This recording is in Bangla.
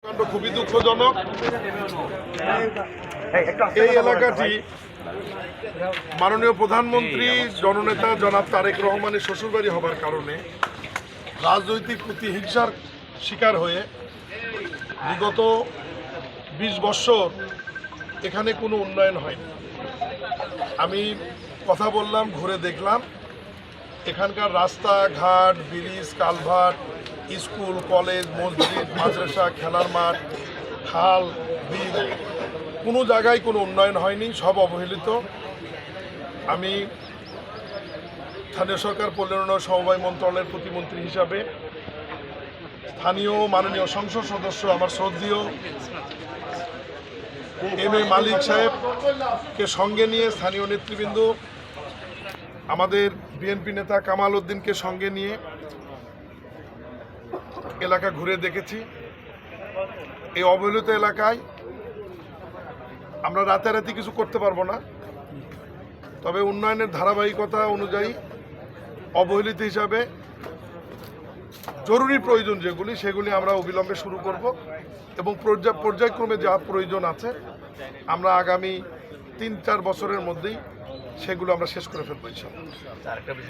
কাণ্ড খুবই দুঃখজনক। এই এলাকাটি মাননীয় প্রধানমন্ত্রী জননেতা জনাব তারেক রহমানের শ্বশুরবাড়ি হবার কারণে রাজনৈতিক প্রতিহিংসার শিকার হয়ে বিগত ২০ বৎসর এখানে কোনো উন্নয়ন হয়নি। আমি কথা বললাম, ঘুরে দেখলাম এখানকার রাস্তাঘাট, ব্রিজ, কালভার্ট, স্কুল, কলেজ, মসজিদ, মাদ্রাসা, খেলার মাঠ, খাল, বিল, কোনো জায়গায় কোনো উন্নয়ন হয়নি, সব অবহেলিত। আমি স্থানীয় সরকার পল্লী উন্নয়ন সমবায় মন্ত্রণালয়ের প্রতিমন্ত্রী হিসাবে স্থানীয় মাননীয় সংসদ সদস্য আমার শ্রদ্ধেয় এম এ মালিক সাহেবকে সঙ্গে নিয়ে, স্থানীয় নেতৃবৃন্দ আমাদের বিএনপি নেতা কামাল উদ্দিনকে সঙ্গে নিয়ে এলাকা ঘুরে দেখেছি। এই অবহেলিত এলাকায় আমরা রাতারাতি কিছু করতে পারবো না, তবে উন্নয়নের ধারাবাহিকতা অনুযায়ী অবহেলিত হিসাবে জরুরি প্রয়োজন যেগুলি সেগুলি আমরা অবিলম্বে শুরু করব এবং পর্যায়ক্রমে যা প্রয়োজন আছে আমরা আগামী ৩-৪ বছরের মধ্যেই সেগুলো আমরা শেষ করে ফেলবো ইনশাআল্লাহ।